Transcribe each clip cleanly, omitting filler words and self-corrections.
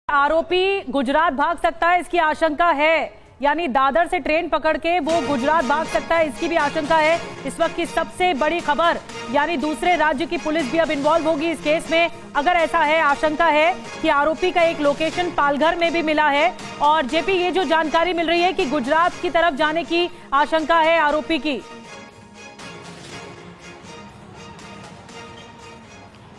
आरोपी गुजरात भाग सकता है, इसकी आशंका है। यानी दादर से ट्रेन पकड़ के वो गुजरात भाग सकता है, इसकी भी आशंका है। इस वक्त की सबसे बड़ी खबर, यानी दूसरे राज्य की पुलिस भी अब इन्वॉल्व होगी इस केस में। अगर ऐसा है, आशंका है कि आरोपी का एक लोकेशन पालघर में भी मिला है। और जेपी, ये जो जानकारी मिल रही है कि गुजरात की तरफ जाने की आशंका है आरोपी की।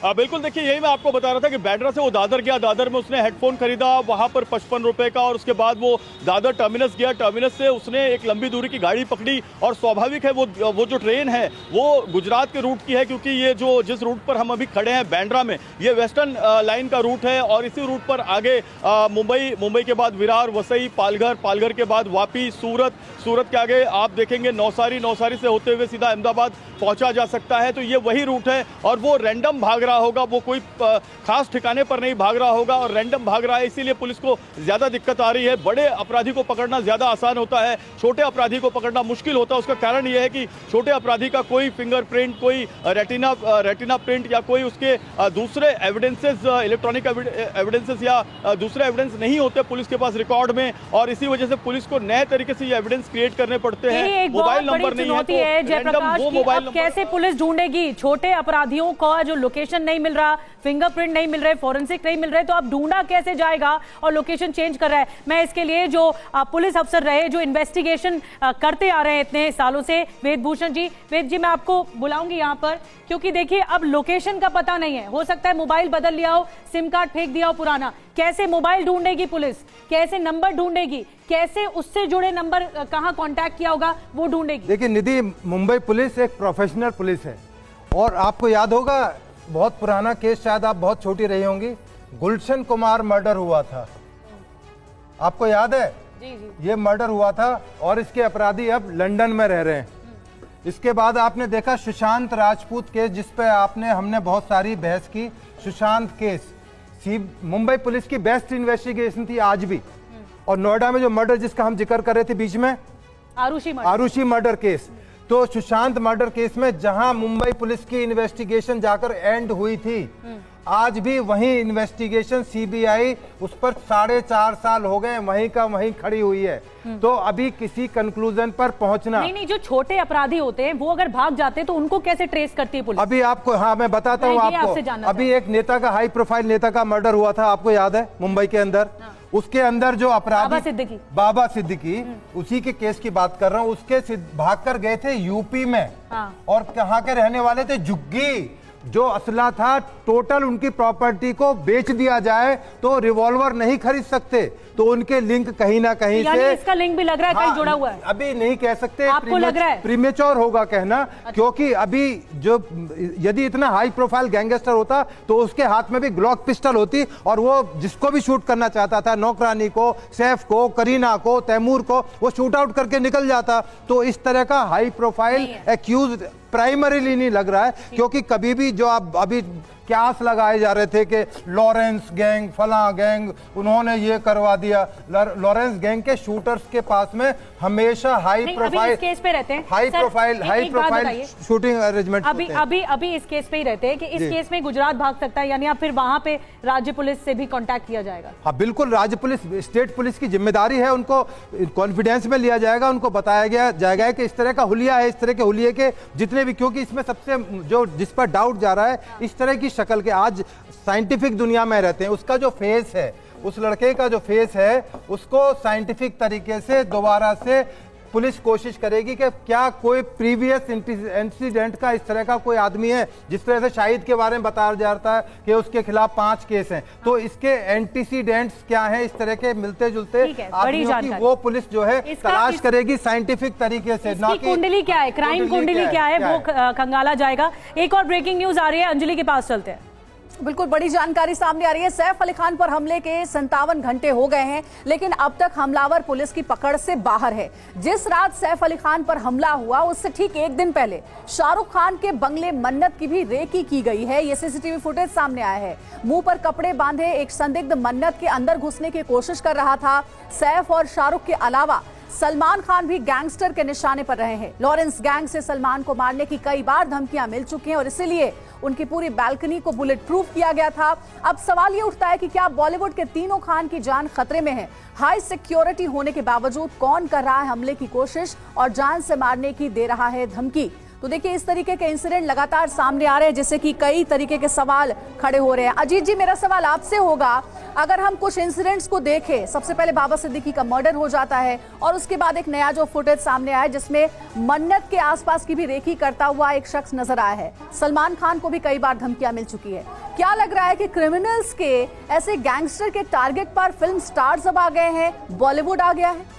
बिल्कुल, देखिए यही मैं आपको बता रहा था कि बैंड्रा से वो दादर गया, दादर में उसने हेडफोन खरीदा वहां पर 55 रुपए का, और उसके बाद वो दादर टर्मिनस गया, टर्मिनस से उसने एक लंबी दूरी की गाड़ी पकड़ी। और स्वाभाविक है वो जो ट्रेन है वो गुजरात के रूट की है, क्योंकि ये जिस रूट पर हम अभी खड़े हैं बैंड्रा में, ये वेस्टर्न लाइन का रूट है। और इसी रूट पर आगे मुंबई के बाद विरार, वसई, पालघर के बाद वापी, सूरत के आगे आप देखेंगे नौसारी से होते हुए सीधा अहमदाबाद पहुंचा जा सकता है। तो ये वही रूट है और वो रैंडम भाग रहा होगा, वो कोई खास ठिकाने पर नहीं भाग रहा होगा और रैंडम भाग रहा है। इसीलिए पुलिस को ज्यादा दिक्कत आ रही है। बड़े अपराधी को पकड़ना ज्यादा आसान होता है, छोटे अपराधी को पकड़ना मुश्किल होता है। उसका कारण यह है कि छोटे अपराधी का कोई फिंगरप्रिंट, कोई रेटिना प्रिंट या कोई उसके दूसरे एविडेंसेस, इलेक्ट्रॉनिक एविडेंसेस या दूसरे एविडेंस नहीं होते पुलिस के पास रिकॉर्ड में। और इसी वजह से पुलिस को नए तरीके से ये एविडेंस क्रिएट करने पड़ते हैं। मोबाइल नंबर नहीं है तो रैंडम वो मोबाइल नंबर कैसे पुलिस ढूंढेगी? छोटे अपराधियों का जो लोकेशन नहीं मिल रहा, फिंगरप्रिंट नहीं मिल रहे, फॉरेंसिक नहीं मिल रहे, तो अब ढूंढा कैसे जाएगा? और लोकेशन चेंज कर रहा है। मैं इसके लिए जो पुलिस अफसर रहे, जो इन्वेस्टिगेशन करते आ रहे हैं इतने सालों से, वेदभूषण जी, मैं आपको बुलाऊंगी यहाँ पर, क्योंकि देखिए अब लोकेशन का पता नहीं है। हो सकता है मोबाइल बदल लिया हो, सिम कार्ड फेंक दिया हो पुराना। कैसे मोबाइल ढूंढेगी पुलिस? कैसे नंबर ढूंढेगी? कैसे उससे जुड़े नंबर कहां कांटेक्ट किया होगा वो ढूंढेगी? देखिए निधि, मुंबई पुलिस एक प्रोफेशनल पुलिस है। और आपको याद होगा, बहुत पुराना केस, शायद आप बहुत छोटी रही होंगी, गुलशन कुमार मर्डर हुआ था, आपको याद है? जी। ये मर्डर हुआ था और इसके अपराधी अब लंदन में रह रहे हैं। इसके बाद आपने देखा सुशांत राजपूत केस, जिस पे हमने बहुत सारी बहस की। सुशांत केस मुंबई पुलिस की बेस्ट इन्वेस्टिगेशन थी आज भी। और नोएडा में जो मर्डर जिसका हम जिक्र कर रहे थे बीच में, आरुषि मर्डर केस, तो सुशांत मर्डर केस में जहां मुंबई पुलिस की इन्वेस्टिगेशन जाकर एंड हुई थी, आज भी वही इन्वेस्टिगेशन सीबीआई उस पर 4.5 साल हो गए वहीं का वहीं खड़ी हुई है। तो अभी किसी कंक्लूजन पर पहुंचना नहीं, जो छोटे अपराधी होते हैं वो अगर भाग जाते हैं तो उनको कैसे ट्रेस करती है पुलिस? अभी आपको, हाँ मैं बताता हूँ आपको। अभी एक नेता का, हाई प्रोफाइल नेता का मर्डर हुआ था, आपको याद है? मुंबई के अंदर, उसके अंदर जो अपराधी बाबा सिद्दीकी, उसी के केस की बात कर रहा हूँ। उसके भागकर गए थे यूपी में। और कहाँ के रहने वाले थे? झुग्गी। जो असला था, टोटल उनकी प्रॉपर्टी को बेच दिया जाए तो रिवॉल्वर नहीं खरीद सकते। तो उनके लिंक कहीं ना कहीं से, इसका लिंक भी लग रहा है कहीं जुड़ा हुआ है। अभी नहीं कह सकते, आपको लग रहा है? प्रीमेच्योर होगा कहना। अच्छा। क्योंकि अभी जो, यदि इतना हाई प्रोफाइल गैंगस्टर होता तो उसके हाथ में भी ग्लॉक पिस्टल होती और वो जिसको भी शूट करना चाहता था, नौकरानी को, सैफ को, करीना को, तैमूर को, वो शूट आउट करके निकल जाता। तो इस तरह का हाई प्रोफाइल एक्यूज प्राइमरीली नहीं लग रहा है। क्योंकि कभी भी जो आप अभी क्यास लगाए जा रहे थे कि लॉरेंस गैंग, फला गैंग, उन्होंने ये करवा दिया। लॉरेंस गैंग के शूटर्स के पास में हमेशा हाई प्रोफाइल केस पे रहते हैं, हाई प्रोफाइल शूटिंग अरेंजमेंट। अभी इस केस पे ही रहते हैं कि इस केस में गुजरात भाग सकता है, यानी अब फिर वहां पे राज्य पुलिस से भी कांटेक्ट किया जाएगा? हाँ बिल्कुल, राज्य पुलिस, स्टेट पुलिस की जिम्मेदारी है, उनको कॉन्फिडेंस में लिया जाएगा, उनको बताया जाएगा कि इस तरह का हुलिया है, इस तरह के हुलिये के जितने भी, क्योंकि इसमें सबसे जो जिस पर डाउट जा रहा है, इस तरह की शक्ल के, आज साइंटिफिक दुनिया में रहते हैं, उसका जो फेस है, उस लड़के का जो फेस है, उसको साइंटिफिक तरीके से दोबारा से पुलिस कोशिश करेगी कि क्या कोई प्रीवियस इंसिडेंट का इस तरह का कोई आदमी है। जिस तरह से शाहिद के बारे में बताया जा रहा है कि उसके खिलाफ 5 केस हैं, तो इसके एंटीसीडेंट्स क्या हैं, इस तरह के मिलते जुलते आदमियों की वो पुलिस जो है तलाश करेगी साइंटिफिक तरीके से। कुंडली क्या है, क्राइम कुंडली क्या है, वो खंगाला जाएगा। एक और ब्रेकिंग न्यूज आ रही है, अंजलि के पास चलते हैं। बिल्कुल बड़ी जानकारी सामने आ रही है। सैफ अली खान पर हमले के 57 घंटे हो गए हैं, लेकिन अब तक हमलावर पुलिस की पकड़ से बाहर है। जिस रात सैफ अली खान पर हमला हुआ, उससे ठीक एक दिन पहले शाहरुख खान के बंगले मन्नत की भी रेकी की गई है। ये सीसीटीवी फुटेज सामने आया है। मुंह पर कपड़े बांधे एक संदिग्ध मन्नत के अंदर घुसने की कोशिश कर रहा था। सैफ और शाहरुख के अलावा सलमान खान भी गैंगस्टर के निशाने पर रहे हैं। लॉरेंस गैंग से सलमान को मारने की कई बार धमकियां मिल चुकी हैं और इसीलिए उनकी पूरी बालकनी को बुलेट प्रूफ किया गया था। अब सवाल ये उठता है कि क्या बॉलीवुड के तीनों खान की जान खतरे में है? हाई सिक्योरिटी होने के बावजूद कौन कर रहा है हमले की कोशिश और जान से मारने की दे रहा है धमकी? तो देखिए, इस तरीके के इंसिडेंट लगातार सामने आ रहे हैं, जिससे कि कई तरीके के सवाल खड़े हो रहे हैं। अजीत जी, मेरा सवाल आपसे होगा, अगर हम कुछ इंसिडेंट्स को देखें, सबसे पहले बाबा सिद्दीकी का मर्डर हो जाता है और उसके बाद एक नया जो फुटेज सामने आया जिसमें मन्नत के आसपास की भी रेकी करता हुआ एक शख्स नजर आया है। सलमान खान को भी कई बार धमकियां मिल चुकी है। क्या लग रहा है कि क्रिमिनल्स के, ऐसे गैंगस्टर के टारगेट पर फिल्म स्टार्स अब आ गए हैं, बॉलीवुड आ गया है?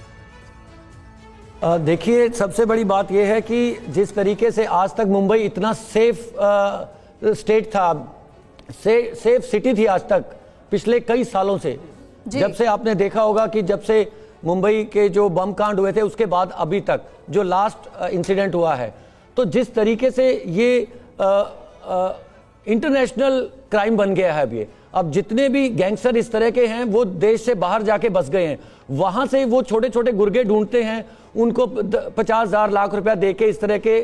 देखिए, सबसे बड़ी बात यह है कि जिस तरीके से आज तक मुंबई इतना सेफ स्टेट था, सेफ सिटी थी आज तक पिछले कई सालों से, जब से आपने देखा होगा कि जब से मुंबई के जो बम कांड हुए थे उसके बाद अभी तक जो लास्ट इंसिडेंट हुआ है, तो जिस तरीके से ये इंटरनेशनल क्राइम बन गया है अब जितने भी गैंगस्टर इस तरह के हैं वो देश से बाहर जाके बस गए हैं। वहां से वो छोटे छोटे गुर्गे ढूंढते हैं, उनको 50,000 लाख रुपया देके इस तरह के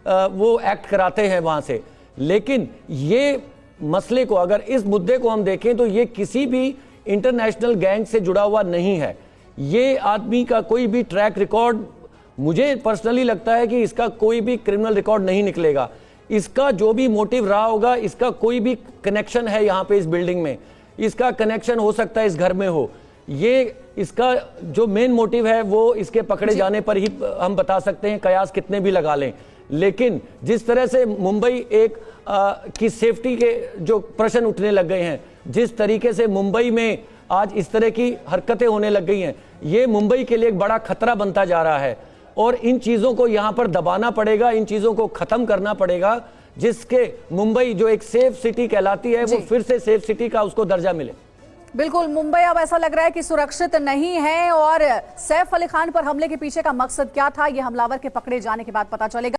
वो एक्ट कराते हैं वहां से। लेकिन ये मसले को, अगर इस मुद्दे को हम देखें तो ये किसी भी इंटरनेशनल गैंग से जुड़ा हुआ नहीं है। ये आदमी का कोई भी ट्रैक रिकॉर्ड, मुझे पर्सनली लगता है कि इसका कोई भी क्रिमिनल रिकॉर्ड नहीं निकलेगा। इसका जो भी मोटिव रहा होगा, इसका कोई भी कनेक्शन है यहाँ पे इस बिल्डिंग में, इसका कनेक्शन हो सकता है इस घर में हो, ये इसका जो मेन मोटिव है वो इसके पकड़े जाने पर ही हम बता सकते हैं, कयास कितने भी लगा लें। लेकिन जिस तरह से मुंबई की सेफ्टी के जो प्रश्न उठने लग गए हैं, जिस तरीके से मुंबई में आज इस तरह की हरकतें होने लग गई हैं, ये मुंबई के लिए एक बड़ा खतरा बनता जा रहा है और इन चीज़ों को यहाँ पर दबाना पड़ेगा, इन चीज़ों को ख़त्म करना पड़ेगा, जिसके मुंबई जो एक सेफ सिटी कहलाती है वो फिर से सेफ सिटी का उसको दर्जा मिले। बिल्कुल, मुंबई अब ऐसा लग रहा है कि सुरक्षित नहीं है और सैफ अली खान पर हमले के पीछे का मकसद क्या था, ये हमलावर के पकड़े जाने के बाद पता चलेगा।